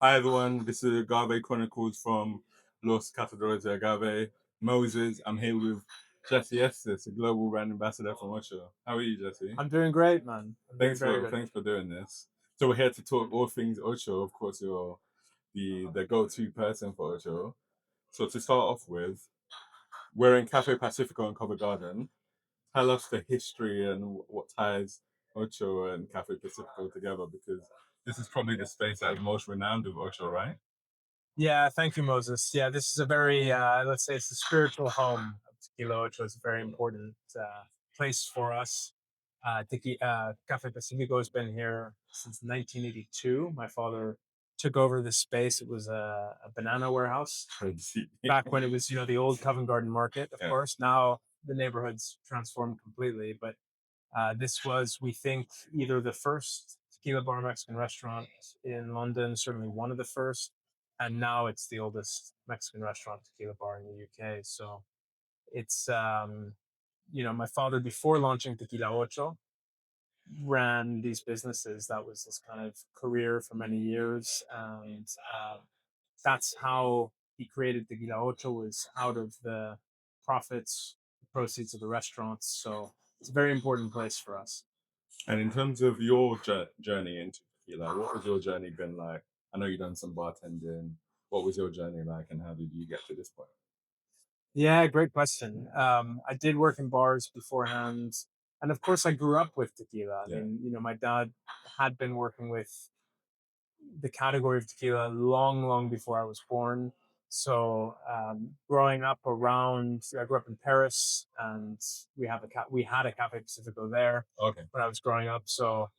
Hi everyone, this is Agave Chronicles from Los Catadores de Agave. Moses, I'm here with Jesse Estes, a global brand ambassador from Ocho. How are you, Jesse? I'm doing great, man. I'm doing Thanks very for good. thanks for doing this. So we're here to talk all things Ocho. Of course, you're the go-to person for Ocho. So to start off with, we're in Cafe Pacifico in Covent Garden. Tell us the history and what ties Ocho and Cafe Pacifico together, because this is probably the space that is most renowned of Ocho, right? Yeah, thank you, Moses. Yeah, this is a very, let's say, it's the spiritual home of Tequila Ocho. It's a very important place for us. Cafe Pacifico has been here since 1982. My father took over this space. It was a banana warehouse Crazy. back when it was, the old Covent Garden market, of Yeah. course. Now the neighborhood's transformed completely, but this was, we think, either the first tequila bar Mexican restaurant in London, certainly one of the first, and now it's the oldest Mexican restaurant tequila bar in the UK. So it's, my father, before launching Tequila Ocho, ran these businesses. That was his kind of career for many years, and that's how he created Tequila Ocho, was out of the profits, the proceeds of the restaurants. So it's a very important place for us. And in terms of your journey into tequila, what has your journey been like? I know you've done some bartending. What was your journey like, and how did you get to this point? Yeah, great question. I did work in bars beforehand, and of course, I grew up with tequila. I Yeah. mean, my dad had been working with the category of tequila long, long before I was born. So, growing up around, I grew up in Paris, and we had a Cafe Pacifico there Okay. when I was growing up. So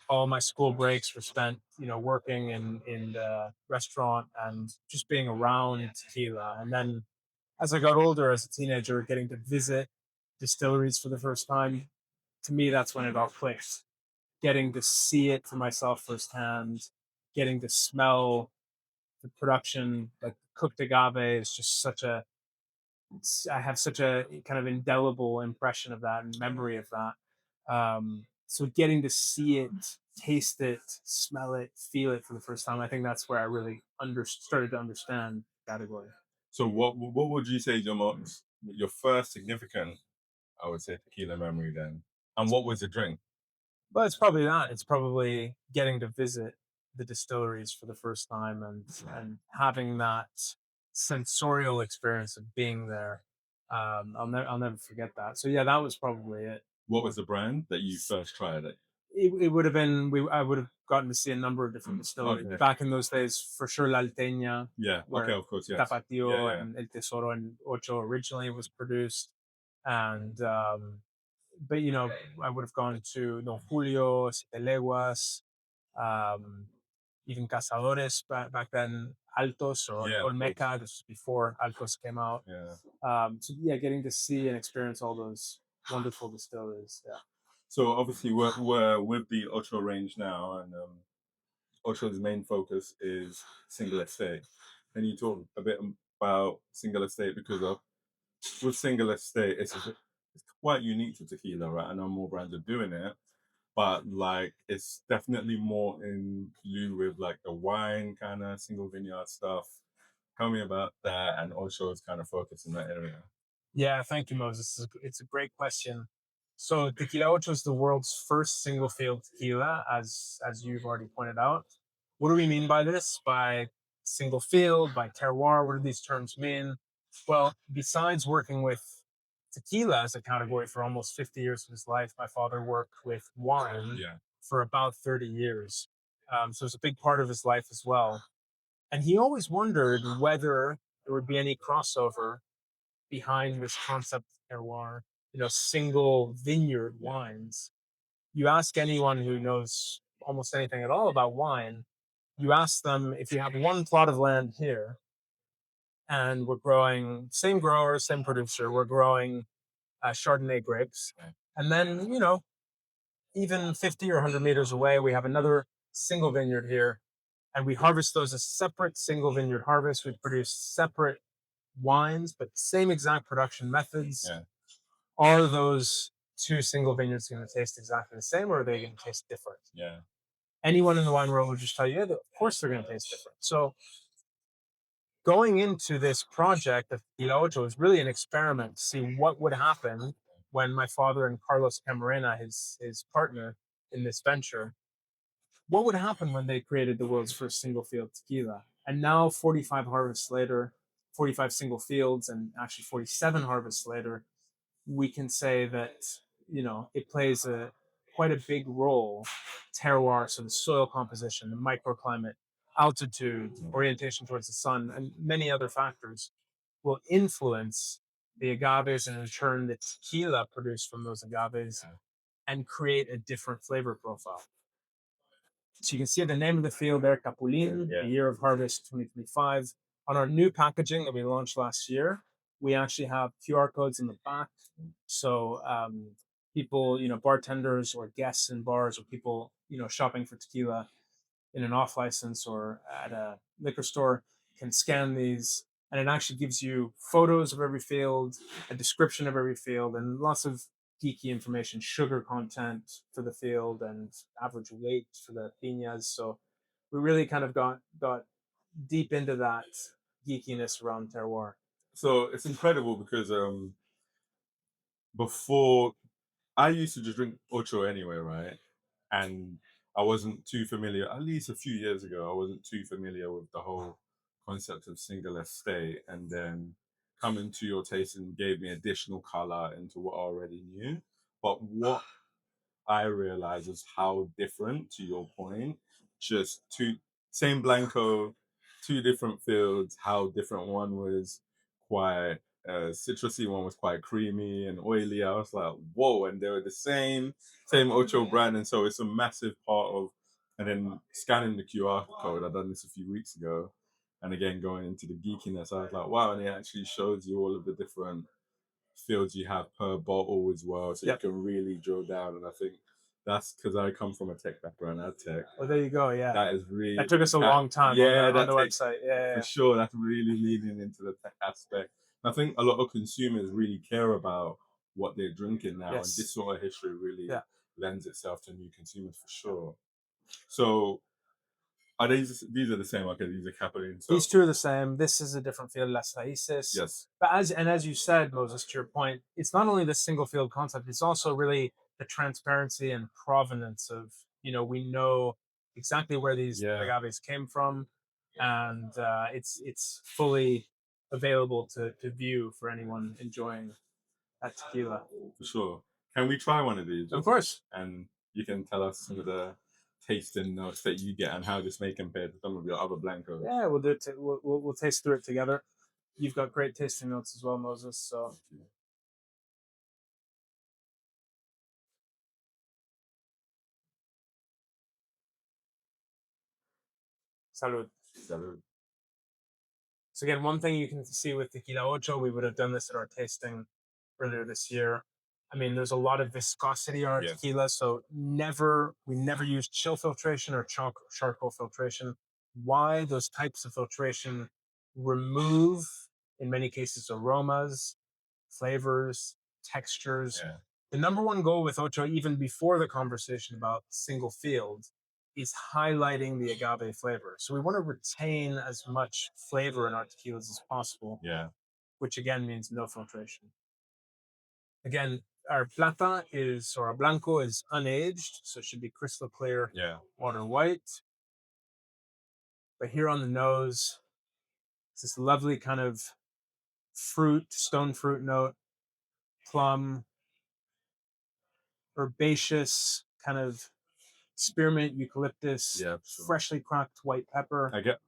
all my school breaks were spent, working in the restaurant and just being around tequila. And then as I got older, as a teenager, getting to visit distilleries for the first time, to me, that's when it all clicked. Getting to see it for myself firsthand, getting to smell the production, like cooked agave, is just I have such a kind of indelible impression of that and memory of that. So getting to see it, taste it, smell it, feel it for the first time, I think that's where I really started to understand the category. So what would you say is your first significant, I would say, tequila memory then? And what was the drink? But it's probably that. It's probably getting to visit the distilleries for the first time and having that sensorial experience of being there. I'll never forget that. So yeah, that was probably it. What was the brand that you first tried it? It would have been I would have gotten to see a number of different distilleries Okay. back in those days. For sure, La Alteña, Yeah. Okay. where Of course. Yes. Yeah. Tapatio Yeah. and El Tesoro and Ocho originally was produced, and but I would have gone to Don Julio, Siete Leguas, um, even Cazadores back then, Altos or Yeah. Of course. Olmeca. This was before Altos came out. Yeah. So yeah, getting to see and experience all those wonderful distilleries. Yeah. So obviously we're with the Ocho range now, and Ocho's main focus is single estate. Can you talk a bit about single estate? Because with single estate, it's quite unique to tequila, right? I know more brands are doing it, but like it's definitely more in lieu with like the wine kind of single vineyard stuff. Tell me about that, and Ocho's kind of focus in that area. Yeah, thank you, Moses. It's a great question. So Tequila Ocho is the world's first single field tequila, as you've already pointed out. What do we mean by this? By single field, by terroir? What do these terms mean? Well, besides working with tequila as a category for almost 50 years of his life, my father worked with wine Yeah. for about 30 years. So it's a big part of his life as well. And he always wondered whether there would be any crossover behind this concept of terroir, single vineyard Yeah. wines. You ask anyone who knows almost anything at all about wine, you ask them, if you have one plot of land here and we're growing, same grower, same producer, we're growing Chardonnay grapes. Okay. And then, even 50 or 100 meters away, we have another single vineyard here. And we harvest those as separate single vineyard harvests. We produce separate wines, but same exact production methods. Yeah. Are those two single vineyards going to taste exactly the same, or are they going to taste different? Yeah. anyone in the wine world will just tell you, yeah, of course they're going to taste different. So going into this project of Tequila Ocho was really an experiment to see what would happen when my father and Carlos Camarena, his partner in this venture, what would happen when they created the world's first single field tequila. And now, 45 harvests later, 45 single fields, and actually 47 harvests later, we can say that it plays a quite a big role. Terroir, so the soil composition, the microclimate, altitude, orientation towards the sun, and many other factors will influence the agaves and in turn the tequila produced from those agaves and create a different flavor profile. So you can see the name of the field there, Capulin, the year of harvest 2025. On our new packaging that we launched last year, we actually have QR codes in the back. So people, bartenders or guests in bars or people, shopping for tequila in an off license or at a liquor store can scan these, and it actually gives you photos of every field, a description of every field, and lots of geeky information, sugar content for the field and average weight for the piñas. So we really kind of got deep into that geekiness around terroir. So it's incredible because before I used to just drink Ocho anyway, right? And I wasn't too familiar, at least a few years ago, I wasn't too familiar with the whole concept of single estate. And then coming to your tasting gave me additional color into what I already knew. But what I realize is how different, to your point, just two same Blanco, two different fields, how different one was quite citrusy, one was quite creamy and oily. I was like, whoa, and they were the same Ocho brand. And so it's a massive part of, and then scanning the QR code, I've done this a few weeks ago. And again, going into the geekiness, I was like, wow, and it actually shows you all of the different fields you have per bottle as well, so you can really drill down. And I think that's because I come from a tech background, ad tech. Well, there you go. Yeah, That is really that took us a long time on the website. Yeah, for sure. That's really leading into the tech aspect. And I think a lot of consumers really care about what they're drinking now, and this sort of history really lends itself to new consumers for sure. So are these are the same? Okay, these are Capulin. So these two are the same. This is a different field, Las Raíces. yes, But as you said, Moses, to your point, it's not only the single field concept; it's also really the transparency and provenance of we know exactly where these agaves came from, and it's fully available to view for anyone enjoying that tequila. for sure. Can we try one of these? Of course. And you can tell us some of the tasting notes that you get and how this may compare to some of your other blancos. Yeah, we'll do it. We'll taste through it together. You've got great tasting notes as well, Moses. So salud. Salud. So again, one thing you can see with Tequila Ocho, we would have done this at our tasting earlier this year. I mean, there's a lot of viscosity on our tequila, so we never used chill filtration or charcoal filtration. Why? Those types of filtration remove, in many cases, aromas, flavors, textures. Yeah. The number one goal with Ocho, even before the conversation about single field, is highlighting the agave flavor. So we want to retain as much flavor in our tequilas as possible. Yeah. Which again means no filtration. Again, our plata or our blanco is unaged, so it should be crystal clear, water white. But here on the nose, it's this lovely kind of stone fruit note, plum, herbaceous kind of spearmint, eucalyptus, freshly cracked white pepper. I get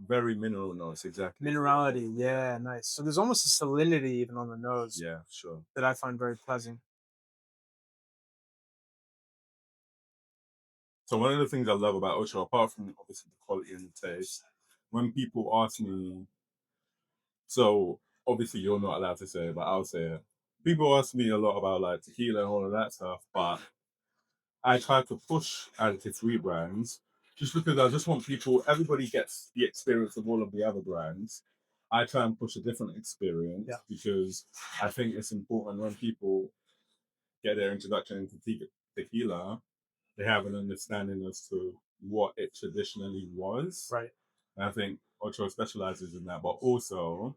very mineral notes, exactly. Minerality, yeah, nice. So there's almost a salinity even on the nose. Yeah, sure. That I find very pleasant. So one of the things I love about Ocho, apart from obviously the quality and the taste, when people ask me, so obviously you're not allowed to say it, but I'll say it. People ask me a lot about like tequila and all of that stuff, but I try to push additive-free brands just because I just want everybody gets the experience of all of the other brands. I try and push a different experience because I think it's important when people get their introduction into tequila, they have an understanding as to what it traditionally was. Right. And I think Ocho specializes in that, but also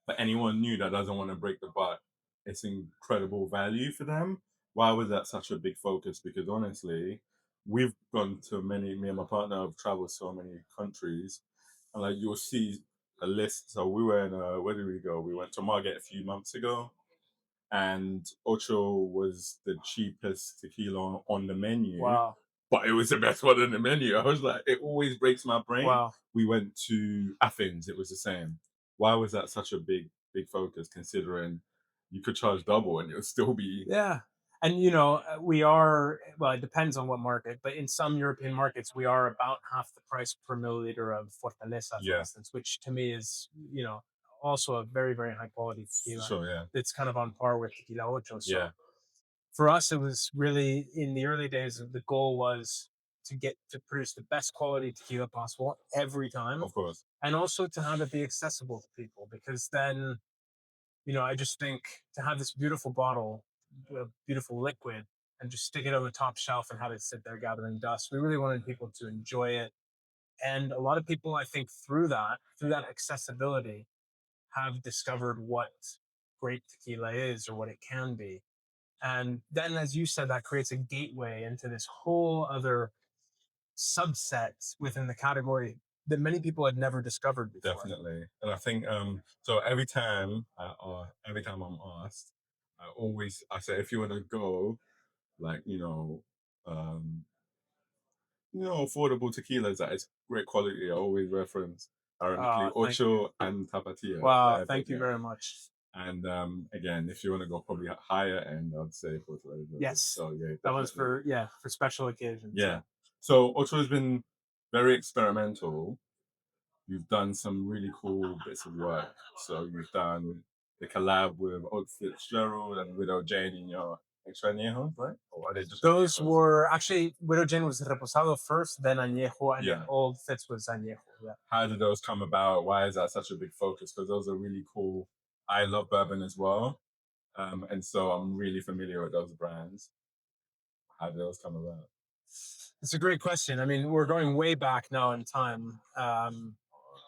for anyone new that doesn't want to break the butt, it's incredible value for them. Why was that such a big focus? Because honestly, we've gone to many, me and my partner have traveled so many countries, and like you'll see a list. So we were in, where did we go? We went to Margate a few months ago, and Ocho was the cheapest tequila on the menu, Wow. but it was the best one on the menu. I was like, it always breaks my brain. Wow. We went to Athens, it was the same. Why was that such a big focus? Considering you could charge double and it would still be Yeah. And you know, we are, well, it depends on what market, but in some European markets, we are about half the price per milliliter of Fortaleza, for yeah, instance, which to me is, you know, also a very, very high quality tequila. sure, yeah, It's kind of on par with Tequila Ocho. yeah, So for us, it was really in the early days, the goal was to get to produce the best quality tequila possible every time, of course, and also to have it be accessible to people, because then, you know, I just think to have this beautiful bottle, a beautiful liquid, and just stick it on the top shelf and have it sit there gathering dust. We really wanted people to enjoy it. And a lot of people, I think, through that accessibility, have discovered what great tequila is or what it can be. And then, as you said, that creates a gateway into this whole other subset within the category that many people had never discovered before. definitely. And I think so every time I'm asked, I say if you want to go, like um affordable tequilas that is great quality. I always reference ironically Thank you. Ocho and Tapatio. Wow, They're thank you yeah. very much. And again, if you want to go probably higher end, I'd say Porto. Yes, So yeah, that was definitely. for, yeah, for special occasions. Yeah. Yeah, So Ocho has been very experimental. You've done some really cool bits of work. So you've done the collab with Old Fitzgerald and Widow Jane in your extra añejos, right? Or are they just those añejos? were actually, Widow Jane was Reposado first, then Anejo, and then Yeah. Old Fitz was Anejo. Yeah. How did those come about? Why is that such a big focus? Because those are really cool. I love bourbon as well, and so I'm really familiar with those brands. How did those come about? It's a great question. I mean, we're going way back now in time,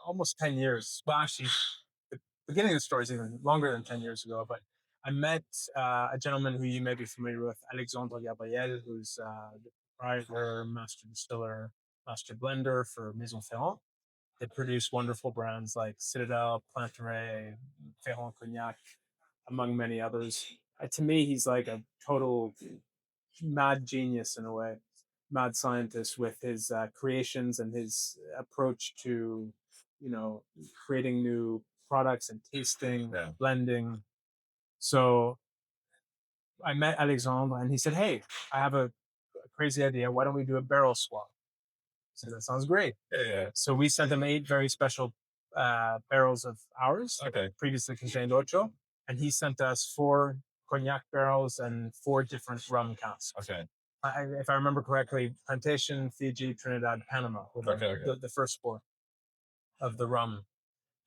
almost 10 years. Well, actually, the beginning of the story is even longer than 10 years ago, but I met a gentleman who you may be familiar with, Alexandre Gabriel, who's the proprietor, master distiller, master blender for Maison Ferrand. They produce wonderful brands like Citadel, Plantaret, Ferrand Cognac, among many others. To me, he's like a total mad genius in a way, mad scientist with his creations and his approach to, you know, creating new products and tasting, Yeah. blending. So I met Alexandre and he said, "Hey, I have a crazy idea. Why don't we do a barrel swap?" I said, "That sounds great." Yeah. Yeah. So we sent him 8 very special barrels of ours, Okay. previously contained Ocho, and he sent us 4 cognac barrels and 4 different rum casks. Okay. If I remember correctly, Plantation, Fiji, Trinidad, Panama were Okay. Okay. the first 4 of the rum.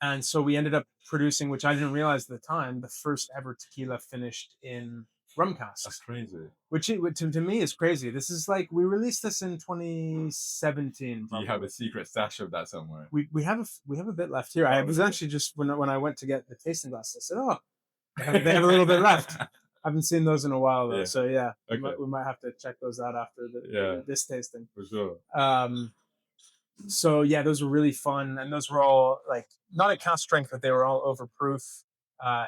And so we ended up producing, which I didn't realize at the time, the first ever tequila finished in rum That's casks, crazy. which to me is crazy. This is like, we released this in 2017, Do you have probably. a secret stash of that somewhere? We have a bit left here. I Oh, was okay. actually just when I went to get the tasting glass, I said, "Oh, they have a little bit left." I haven't seen those in a while though, Yeah. so yeah, Okay. we might have to check those out after Yeah. this tasting. For sure. So yeah, those were really fun, and those were all like not at cask strength, but they were all over proof,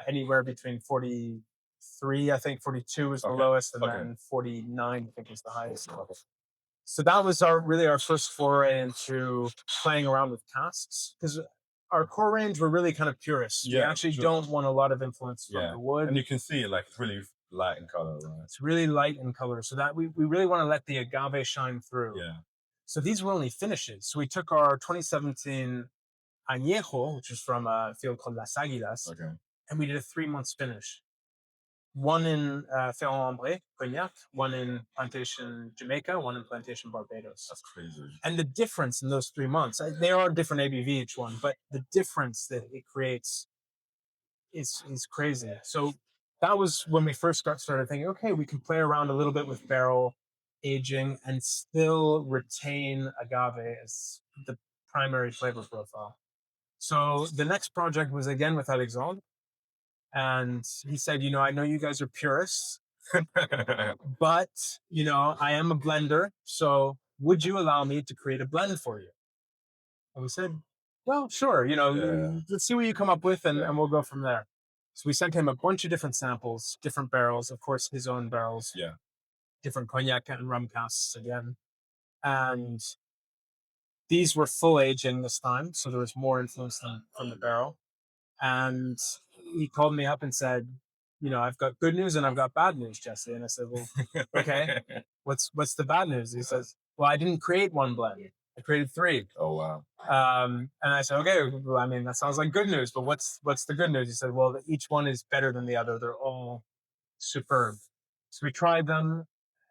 anywhere between 43, I think 42 was the Okay. lowest, and Okay. then 49, I think, was the highest. So that was our first foray into playing around with casks, because our core range, we're really kind of purists. We Yeah. actually Sure. don't want a lot of influence from Yeah. the wood. And you can see like it's really light in color, right? It's really light in color, so that we really want to let the agave shine through. Yeah. So these were only finishes. So we took our 2017 Añejo, which is from a field called Las Águilas, Okay. and we did a 3 months finish. One in Ferrand-Ambré, Cognac, one in Plantation Jamaica, one in Plantation Barbados. That's crazy. And the difference in those 3 months, they are different ABV each one, but the difference that it creates is crazy. So that was when we first started thinking, okay, we can play around a little bit with barrel. aging and still retain agave as the primary flavor profile. So the next project was again with Alexandre. And he said, I know you guys are purists, but, I am a blender. So would you allow me to create a blend for you? And we said, well, sure, let's see what you come up with and we'll go from there. So we sent him a bunch of different samples, different barrels, of course, his own barrels, different cognac and rum casks again. And these were full aging this time. So there was more influence from the barrel. And he called me up and said, I've got good news and I've got bad news, Jesse. And I said, well, okay, what's the bad news? He says, well, I didn't create one blend. I created three. Oh, wow. And I said, okay, well, I mean, that sounds like good news, but what's the good news? He said, well, each one is better than the other. They're all superb. So we tried them,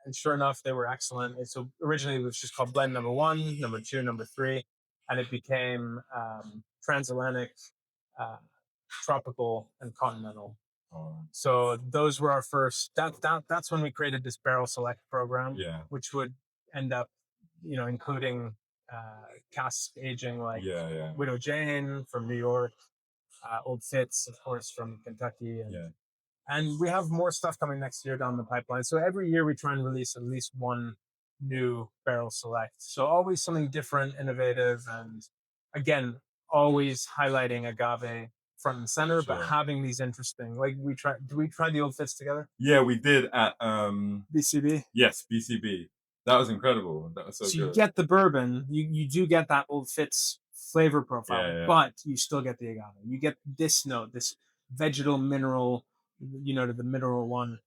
and sure enough, they were excellent. And so originally it was just called blend number one, number two, number three, and it became transatlantic, uh, tropical, and continental. So those were our first. That's when we created this barrel select program, which would end up, including cask aging like Widow Jane from New York, Old Fitz, of course, from Kentucky, and we have more stuff coming next year down the pipeline. So every year we try and release at least one new barrel select. So always something different, innovative, and again, always highlighting agave front and center, but having these interesting, like did we try the Old Fits together? Yeah, we did at BCB. Yes, BCB. That was incredible. That was so good. You get the bourbon, you do get that Old Fits flavor profile, but you still get the agave. You get this note, this vegetal mineral, to the mineral one,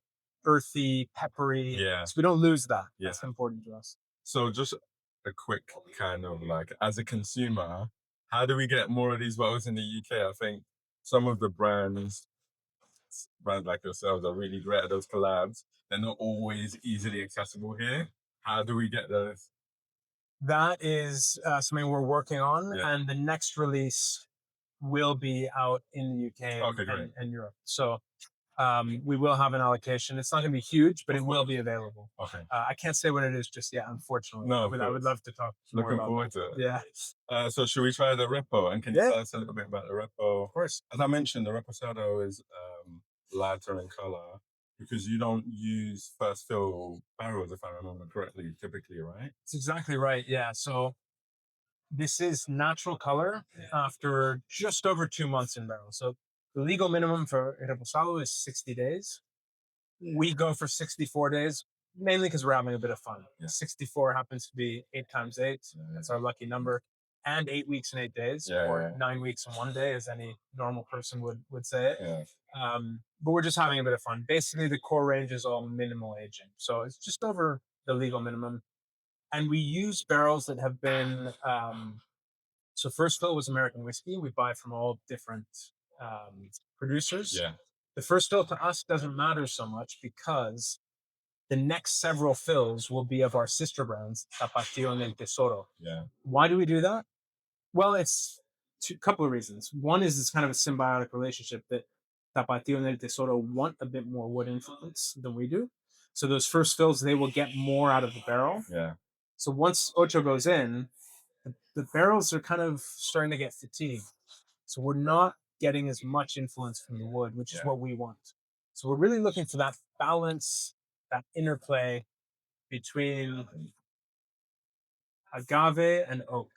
earthy, peppery. So we don't lose that. That's important to us. So just a quick kind of like, as a consumer, how do we get more of these bottles in the UK? I think some of the brands like yourselves are really great at those collabs. They're not always easily accessible here. How do we get those? That is something we're working on, and the next release will be out in the UK and Europe. So we will have an allocation. It's not going to be huge, but it will be available. Okay. I can't say what it is just yet, unfortunately. No, I would love to talk more Looking about forward that. to it. Yeah. So should we try the Repo? And can you tell us a little bit about the Repo? Of course. As I mentioned, the Reposado is lighter in color because you don't use first fill barrels, if I remember correctly, typically, right? That's exactly right. Yeah. So this is natural color after just over 2 months in barrel. So the legal minimum for Reposado is 60 days. We go for 64 days, mainly because we're having a bit of fun. 64 happens to be 8 times 8. That's our lucky number. And 8 weeks and 8 days, or 9 weeks and 1 day, as any normal person would say it. But we're just having a bit of fun. Basically, the core range is all minimal aging. So it's just over the legal minimum. And we use barrels that have been, so first fill was American whiskey. We buy from all different producers. The first fill to us doesn't matter so much because the next several fills will be of our sister brands, Tapatio and El Tesoro. Why do we do that? Well, it's a couple of reasons. One is it's kind of a symbiotic relationship that Tapatio and El Tesoro want a bit more wood influence than we do. So those first fills, they will get more out of the barrel. So once Ocho goes in, the barrels are kind of starting to get fatigued. So we're not getting as much influence from the wood, which is what we want. So we're really looking for that balance, that interplay between agave and oak.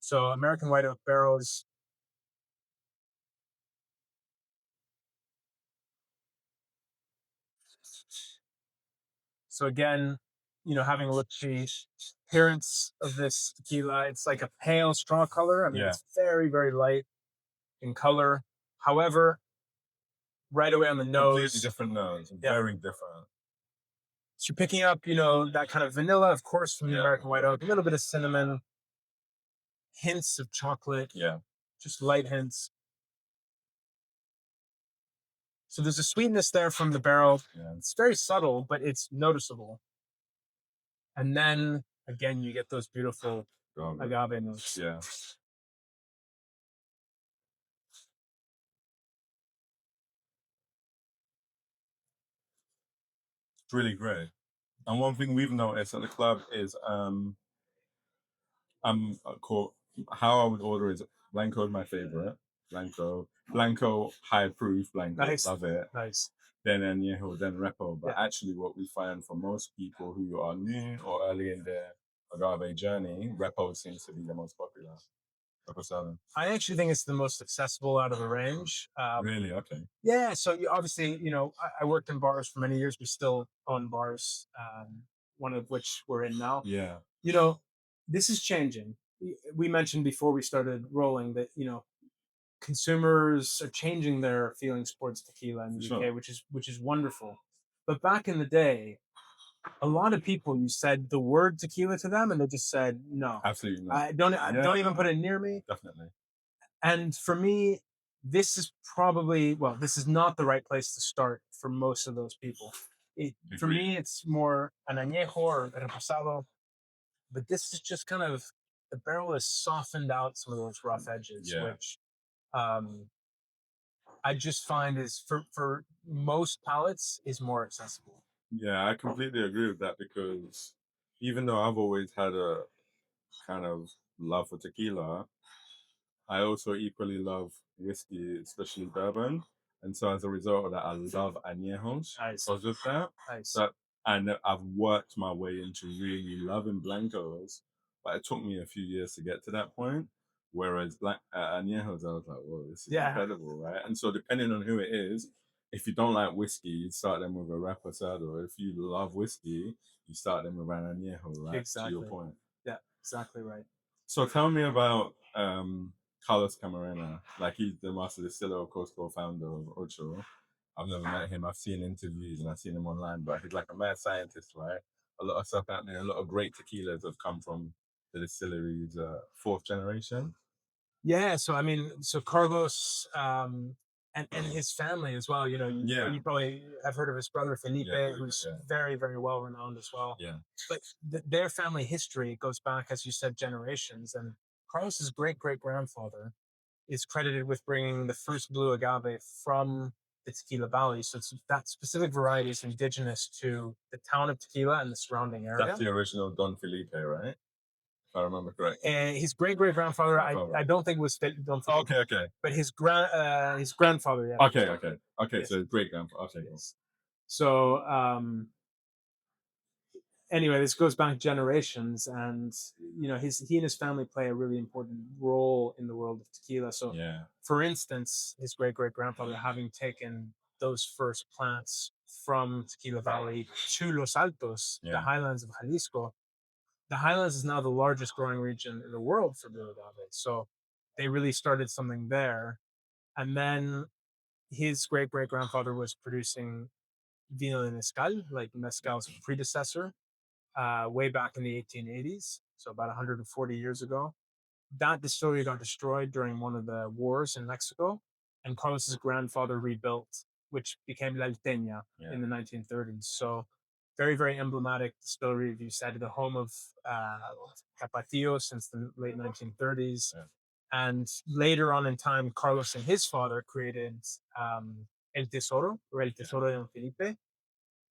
So American white oak barrels. So again, having a look at the appearance of this tequila, it's like a pale straw color. I mean, it's very, very light in color. However, right away on the nose, completely different nose, very different. So you're picking up, that kind of vanilla, of course, from the American white oak, a little bit of cinnamon, hints of chocolate, just light hints. So there's a sweetness there from the barrel. It's very subtle, but it's noticeable. And then again, you get those beautiful agave notes. It's really great. And one thing we've noticed at the club is called how I would order is Blanco is my favorite. Blanco high proof Blanco, Nice, love it. nice. Then Anejo, then Repo. But Yeah, actually, what we find for most people who are new or early in their agave journey, Repo seems to be the most popular. Reposado. I actually think it's the most accessible out of the range. Really? Okay. Yeah, so you obviously, I worked in bars for many years. We still own bars, one of which we're in now. Yeah, You know, this is changing. We mentioned before we started rolling that consumers are changing their feelings towards tequila in for the sure. UK, which is wonderful. But back in the day, a lot of people, you said the word tequila to them, and they just said no. Absolutely not. I don't even put it near me. Definitely. And for me, this is probably, well, this is not the right place to start for most of those people. For Agreed. me, it's more an añejo or reposado, but this is just kind of the barrel has softened out some of those rough edges, Yeah. which um, I just find is for most palates is more accessible. Yeah, I completely agree with that because even though I've always had a kind of love for tequila, I also equally love whiskey, especially bourbon. And so as a result of that, I love añejos Nice, because of that. nice. That and I've worked my way into really loving blancos, but it took me a few years to get to that point. Whereas añejos, I was like, "Whoa, this is Yeah, incredible, right?" And so depending on who it is, if you don't like whiskey, you start them with a reposado. If you love whiskey, you start them with an añejo, right? To your exactly. point. Yeah, exactly right. So tell me about Carlos Camarena. Like he's the master distiller, of course, co-founder of Ocho. I've never met him. I've seen interviews and I've seen him online, but he's like a mad scientist, right? A lot of stuff happening. A lot of great tequilas have come from the distillery's fourth generation. Yeah, so I mean, so Carlos and his family as well. Yeah, You probably have heard of his brother Felipe, yeah, who's yeah, very very well renowned as well. yeah, But their family history goes back, as you said, generations. And Carlos's great great grandfather is credited with bringing the first blue agave from the Tequila Valley. So that specific variety is indigenous to the town of Tequila and the surrounding That's area. the original Don Felipe, right? If I remember correctly. And his great great grandfather, I Grandfather. don't think was Don Felipe, Okay, okay, but his grandfather, yeah. okay. Yes. So great grandfather. Okay, cool. Yes. So anyway, this goes back generations, and he and his family play a really important role in the world of tequila. So, Yeah, for instance, his great great grandfather having taken those first plants from Tequila Valley to Los Altos, the yeah, highlands of Jalisco. The highlands is now the largest growing region in the world for blue agave. So they really started something there, and then his great great grandfather was producing vino de mezcal, like mezcal's predecessor, way back in the 1880s, so about 140 years ago. That distillery got destroyed during one of the wars in Mexico, and Carlos's grandfather rebuilt, which became La Alteña yeah, in the 1930s. So, very, very emblematic distillery. You said the home of Tapatio since the late 1930s. yeah, And later on in time, Carlos and his father created El Tesoro, or El yeah, Tesoro de Don Felipe,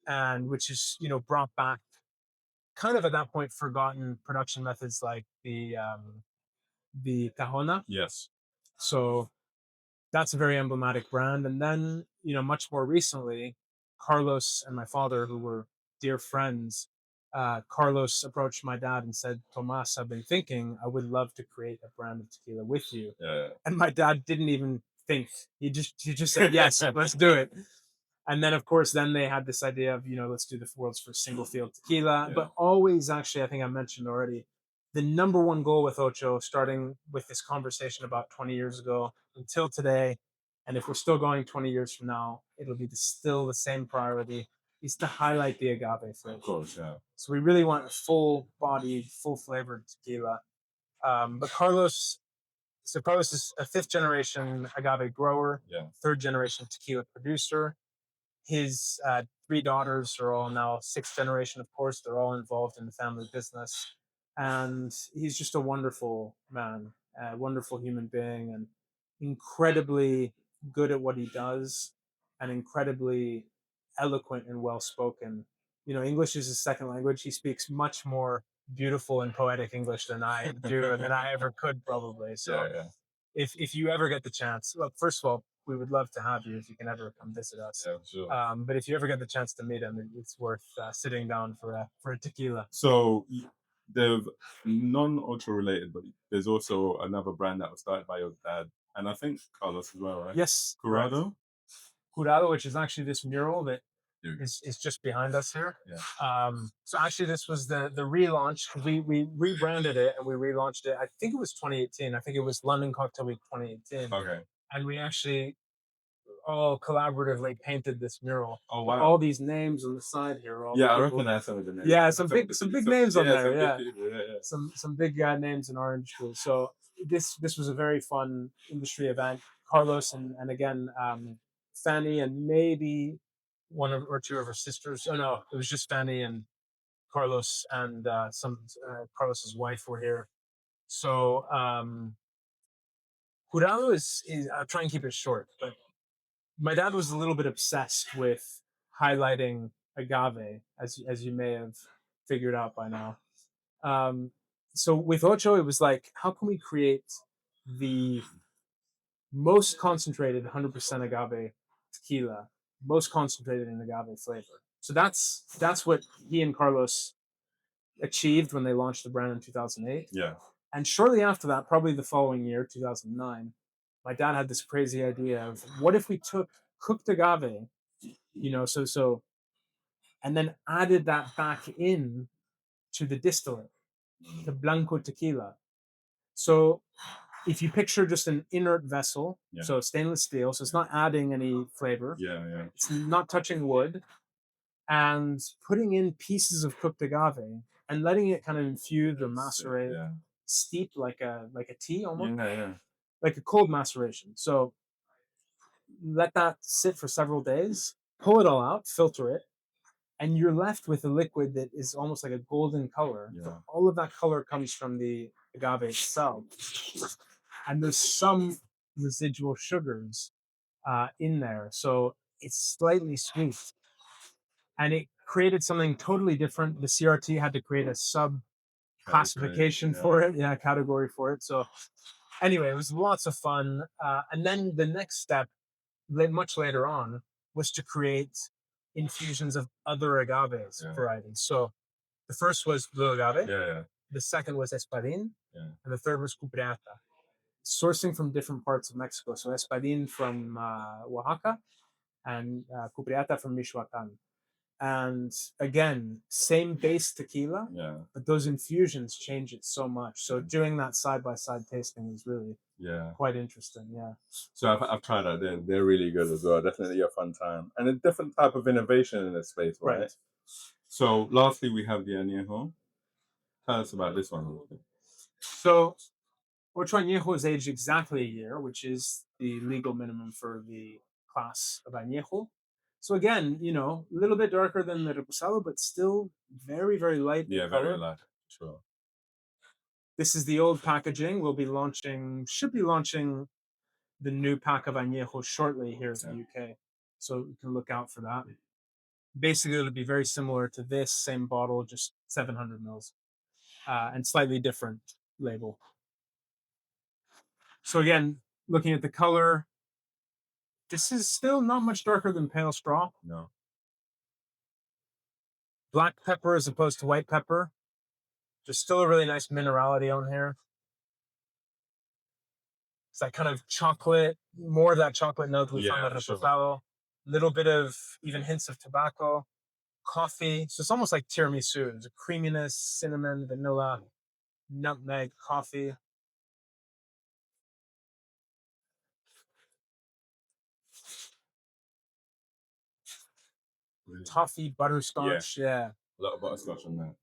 and which is brought back kind of at that point forgotten production methods like the Tahona. yes, So that's a very emblematic brand. And then much more recently, Carlos and my father, who were dear friends, Carlos approached my dad and said, "Tomas, I've been thinking I would love to create a brand of tequila with you." yeah, And my dad didn't even think. He just said, "Yes, let's do it." And then of course then they had this idea of let's do the world's first single field tequila, yeah, but always, actually, I think I mentioned already, the number one goal with Ocho, starting with this conversation about 20 years ago until today, and if we're still going 20 years from now, it'll be still the same priority, is to highlight the agave of flavor. course, yeah, So we really want a full bodied, full flavored tequila. But Carlos is a fifth generation agave grower, yeah, third generation tequila producer. His three daughters are all now sixth generation, of course. They're all involved in the family business. And he's just a wonderful man, a wonderful human being, and incredibly good at what he does, and incredibly eloquent and well spoken. English is his second language. He speaks much more beautiful and poetic English than I do and than I ever could probably. So Yeah, yeah, if you ever get the chance, look, first of all, we would love to have you if you can ever come visit us. yeah, sure. But if you ever get the chance to meet him, it's worth sitting down for a tequila. So they're non-ultra related, but there's also another brand that was started by your dad, and I think Carlos as well, right? Yes, correct. Curado. Curado, which is actually this mural that Dude. is just behind us here. Yeah. So actually, this was the relaunch. We rebranded it and we relaunched it. I think it was 2018. I think it was London Cocktail Week 2018. Okay. And we actually all collaboratively painted this mural. Oh But wow. all these names on the side here. All Yeah, the I people. recognize some of the names. Yeah, some big names on there. some big Yeah, people, yeah, yeah. some big names in our industry. So this was a very fun industry event. Carlos and again Fanny and maybe one of, or two of her sisters. Oh no, it was just Fanny and Carlos and some Carlos's wife were here. So Jurado is I'll try and keep it short, but my dad was a little bit obsessed with highlighting agave, as you may have figured out by now. Um, so with Ocho, it was like, how can we create the most concentrated 100% agave tequila, most concentrated in agave flavor? So that's what he and Carlos achieved when they launched the brand in 2008. Yeah. And shortly after that, probably the following year, 2009, my dad had this crazy idea of what if we took cooked agave, and then added that back in to the distillate, the Blanco tequila. So if you picture just an inert vessel, Yeah. so stainless steel, so it's not adding any flavor, Yeah, yeah. it's not touching wood, and putting in pieces of cooked agave and letting it kind of infuse or macerate, Yeah. steep like a tea almost, Yeah, yeah. like a cold maceration. So let that sit for several days, pull it all out, filter it, and you're left with a liquid that is almost like a golden color. Yeah. But all of that color comes from the agave itself, and there's some residual sugars in there, so it's slightly sweet, and it created something totally different. The CRT had to create a sub classification for it, yeah, category for it. So anyway, it was lots of fun, and then the next step, much later on, was to create infusions of other agaves varieties. So the first was blue agave. Yeah, yeah. The second was espadin. Yeah. And the third was cupreata. Sourcing from different parts of Mexico. So espadin from Oaxaca and cupreata from Michoacan. And again, same base tequila, but those infusions change it so much. So doing that side by side tasting is really quite interesting. Yeah. So I've tried that. They're really good as well. Definitely a fun time and a different type of innovation in this space, right? So lastly, we have the Anejo. Tell us about this one a little bit. So Ocho Añejo is aged exactly a year, which is the legal minimum for the class of Añejo. So again, a little bit darker than the Reposado, but still very, very light. Yeah, very light. Sure. This is the old packaging. Should be launching the new pack of Añejo shortly here in the UK. So you can look out for that. Basically, it'll be very similar to this, same bottle, just 700 mils, and slightly different label. So again, looking at the color, this is still not much darker than pale straw. No. Black pepper as opposed to white pepper. There's still a really nice minerality on here. It's that kind of chocolate, more of that chocolate note we found at Reposado. Little bit of even hints of tobacco, coffee. So it's almost like tiramisu. There's a creaminess, cinnamon, vanilla, nutmeg, coffee. Really? Toffee, butterscotch, yeah. A lot of butterscotch on that.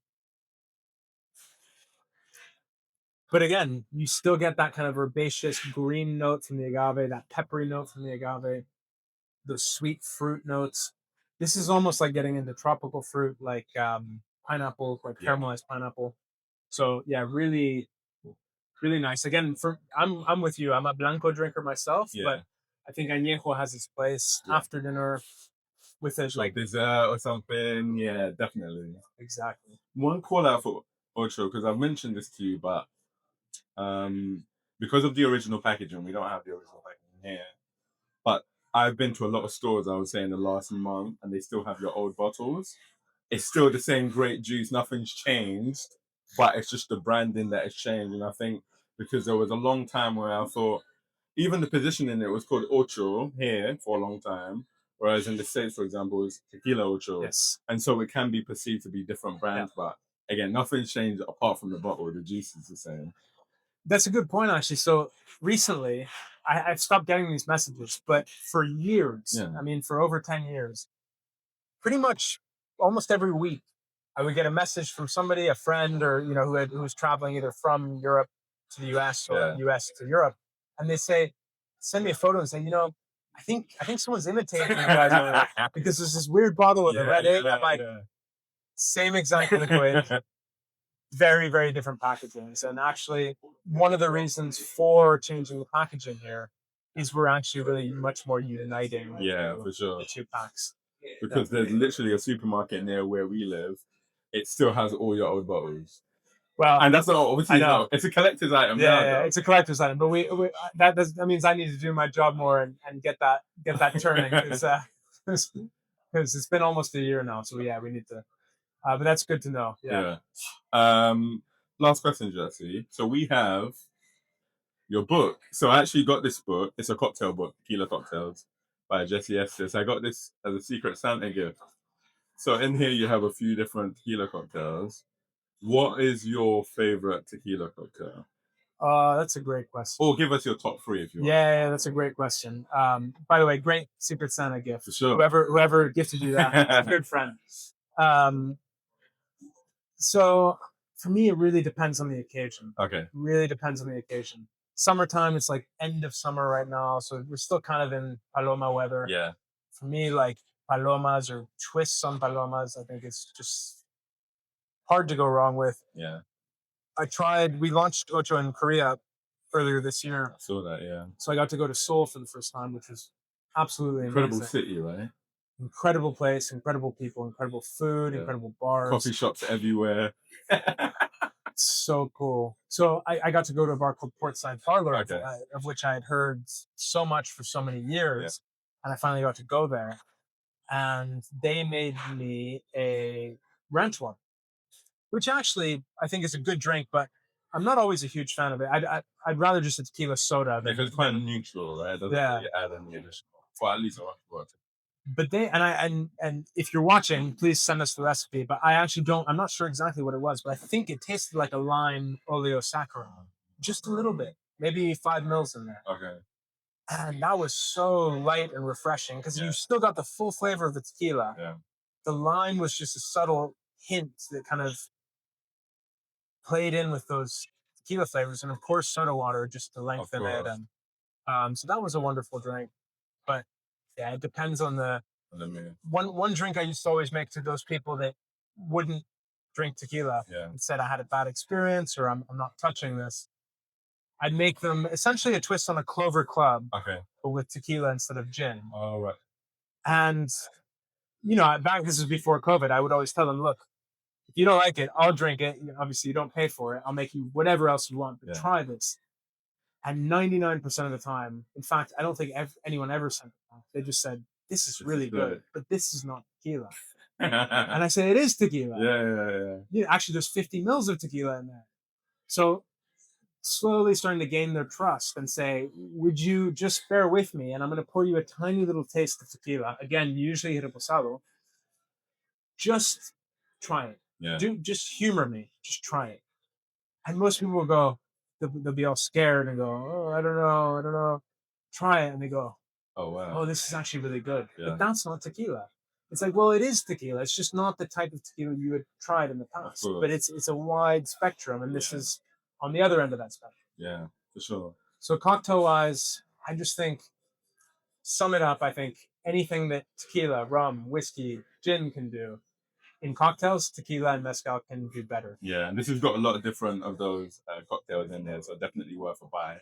But again, you still get that kind of herbaceous green note from the agave, that peppery note from the agave, those sweet fruit notes. This is almost like getting into tropical fruit, like pineapple, like caramelized pineapple. So yeah, really, really nice. Again, I'm with you. I'm a Blanco drinker myself, but I think Añejo has its place after dinner. with it, Sure, like dessert or something. Yeah, definitely. exactly. One call out for Ocho because I've mentioned this to you, but um, because of the original packaging, we don't have the original packaging here. But I've been to a lot of stores, I would say, in the last month, and they still have your old bottles. It's still the same great juice, nothing's changed, but it's just the branding that has changed. And I think because there was a long time where I thought, even the positioning, it was called Ocho here for a long time, whereas in the States, for example, it's Tequila Ocho. Yes. And so it can be perceived to be different Yeah. brands, but again, nothing's changed apart from the bottle. The juice is the same. That's a good point, actually. So recently, I've stopped getting these messages, but for years, Yeah. I mean, for over 10 years, pretty much almost every week, I would get a message from somebody, a friend, or who was traveling either from Europe to the US or Yeah. US to Europe, and they say, send me a photo and say, I think someone's imitating you guys over there because there's this weird bottle with a Yeah, red ink. I'm yeah, like, yeah. same exact liquid, very, very different packagings. And actually, one of the reasons for changing the packaging here is we're actually really much more uniting Yeah, for sure. the two packs. Because there's literally a supermarket near where we live. It still has all your old bottles. Well, And that's not I obviously it's know. not it's a collector's item Yeah, now yeah, though. it's a collector's item, but that means I need to do my job more and get that turning because it's been almost a year now. So yeah, we need to. But that's good to know. Yeah. Yeah. Um last question, Jesse. So we have your book. So I actually got this book. It's a cocktail book, Tequila Cocktails by Jesse Estes. I got this as a secret Santa gift. So in here you have a few different tequila cocktails. What is your favorite tequila cocktail? That's a great question. Or give us your top three if you want. Yeah, that's a great question. By the way, great Secret Santa gift. For sure. Whoever gifted you that, is a good friend. Um, so for me, it really depends on the occasion. Okay. Really depends on the occasion. Summertime, it's like end of summer right now, so we're still kind of in paloma weather. Yeah. For me, like palomas or twists on palomas, I think it's just hard to go wrong with. Yeah. We launched Ocho in Korea earlier this year. I saw that, yeah. So I got to go to Seoul for the first time, which was absolutely Incredible amazing. city, right? Incredible place, incredible people, incredible food, Yeah. incredible bars. Coffee shops everywhere. So cool. So I got to go to a bar called Portside Parlor, Okay. of which I had heard so much for so many years. And I finally got to go there. And they made me a ranch one, which actually I think is a good drink, but I'm not always a huge fan of it. I'd rather just a tequila soda than Because it's quite neutral, right? It doesn't yeah. really add any additional. For at least I want to. But and if you're watching, please send us the recipe. But I actually don't. I'm not sure exactly what it was, but I think it tasted like a lime oleosaccharin, just a little bit, maybe 5 mils in there. Okay. And that was so light and refreshing because you still got the full flavor of the tequila. Yeah. The lime was just a subtle hint that kind of played in with those tequila flavors, and of course soda water just to lengthen it. And so that was a wonderful drink. But yeah, it depends on the one drink I used to always make to those people that wouldn't drink tequila and said I had a bad experience or I'm not touching this. I'd make them essentially a twist on a Clover Club, but with tequila instead of gin. Oh, right. And this is before COVID. I would always tell them, look, if you don't like it, I'll drink it. Obviously, you don't pay for it. I'll make you whatever else you want, but try this. And 99% of the time, in fact, I don't think anyone ever sent it back. They just said, this is really good, but this is not tequila. And I say, it is tequila. Yeah. Actually, there's 50 mils of tequila in there. So slowly starting to gain their trust and say, would you just bear with me? And I'm going to pour you a tiny little taste of tequila. Again, usually reposado. Just try it. Yeah. Just humor me. Just try it. And most people will go, they'll be all scared and go, oh, I don't know. Try it. And they go, oh, wow. Oh, this is actually really good. Yeah. But that's not tequila. It's like, well, it is tequila. It's just not the type of tequila you had tried in the past. But it's a wide spectrum, and this is on the other end of that spectrum. Yeah, for sure. So cocktail-wise, I just think, sum it up, I think anything that tequila, rum, whiskey, gin can do, in cocktails, tequila and mezcal can do better. Yeah, and this has got a lot of different of those cocktails in there, so definitely worth a buy.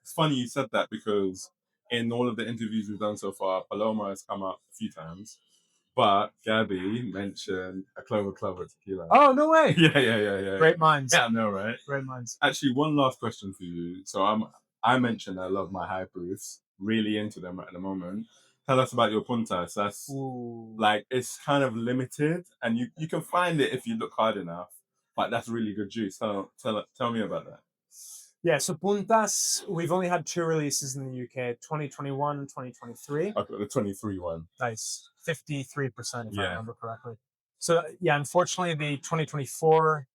It's funny you said that because in all of the interviews we've done so far, Paloma has come up a few times, but Gabby mentioned a clover tequila. Oh, no way. Yeah. Great minds. Yeah, I know, right? Great minds. Actually, one last question for you. So I mentioned I love my high proofs, really into them at the moment. Tell us about your puntas. That's Ooh. like it's kind of limited, and you can find it if you look hard enough. But that's really good juice. Tell me about that. Yeah, so Puntas, we've only had 2 releases in the UK, 2021, 2023. I've got the 23 one. Nice. 53%, if I Yeah. remember correctly. So, yeah, unfortunately, the 2024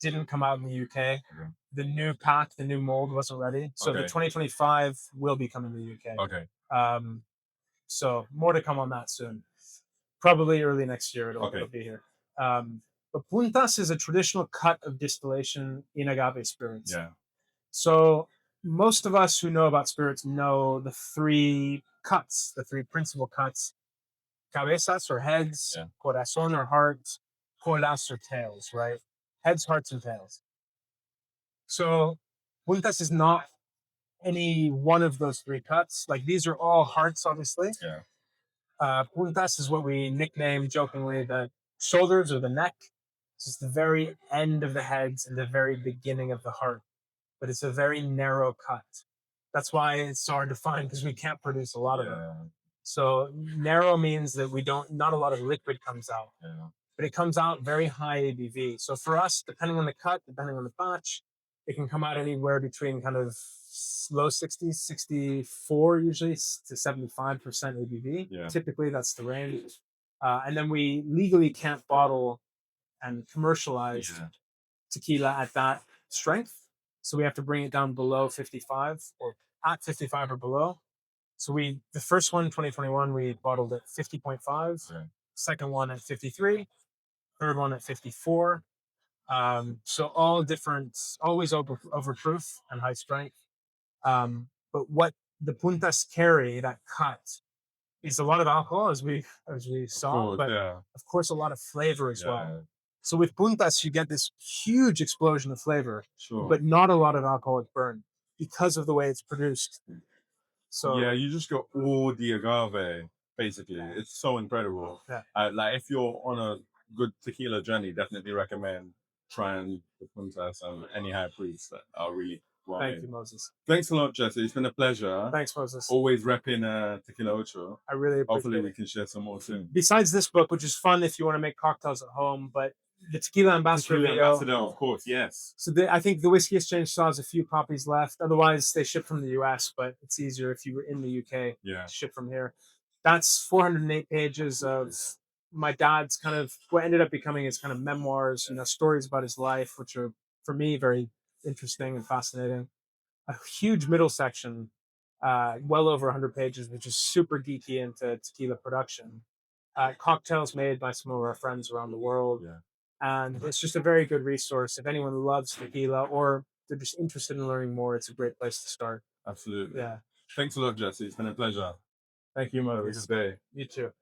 didn't come out in the UK. Okay. The new pack, the new mold wasn't ready. So the Okay. 2025 will be coming to the UK. Okay. So more to come on that soon. Probably early next year Okay. it'll be here. But Puntas is a traditional cut of distillation in agave spirits. Yeah. So most of us who know about spirits know the 3 cuts, the 3 principal cuts: cabezas or heads, Yeah. corazón or heart, colas or tails, right? Heads, hearts, and tails. So Puntas is not any one of those 3 cuts. Like these are all hearts, obviously. Yeah. Puntas is what we nickname jokingly the shoulders or the neck. This is the very end of the heads and the very beginning of the heart, but it's a very narrow cut. That's why it's so hard to find because we can't produce a lot of them. So narrow means that not a lot of liquid comes out, but it comes out very high ABV. So for us, depending on the cut, depending on the batch, it can come out anywhere between kind of low 60s, 64 usually to 75% ABV. Yeah. Typically, that's the range. And then we legally can't bottle and commercialize tequila at that strength. So we have to bring it down below 55 or at 55 or below. So the first one, 2021, we bottled at 50.5, second one at 53, third one at 54. So all different, always overproof and high strength. But what the puntas carry, that cut, is a lot of alcohol, as we saw, but of course a lot of flavor as well. So with puntas, you get this huge explosion of flavor, but not a lot of alcoholic burn because of the way it's produced. So yeah, you just got all the agave. Basically, it's so incredible. Yeah. Like if you're on a good tequila journey, definitely recommend trying the puntas and any high proofs that are really well Thank made. you, Moses. Thanks a lot, Jesse. It's been a pleasure. Thanks, Moses. Always repping Tequila Ocho. I really appreciate Hopefully, it. we can share some more soon. Besides this book, which is fun if you want to make cocktails at home, but the Tequila Ambassador Tequila video. Ambassador, of course, yes. So I think the Whiskey Exchange still has a few copies left. Otherwise, they ship from the US, but it's easier if you were in the UK to ship from here. That's 408 pages of my dad's kind of what ended up becoming his kind of memoirs, stories about his life, which are for me very interesting and fascinating. A huge middle section, well over 100 pages, which is super geeky into tequila production. Cocktails made by some of our friends around the world. Yeah. And it's just a very good resource. If anyone loves tequila or they're just interested in learning more, it's a great place to start. Absolutely. Yeah. Thanks a lot, Jesse. It's been a pleasure. Thank you, Have a Moses. good day. You too.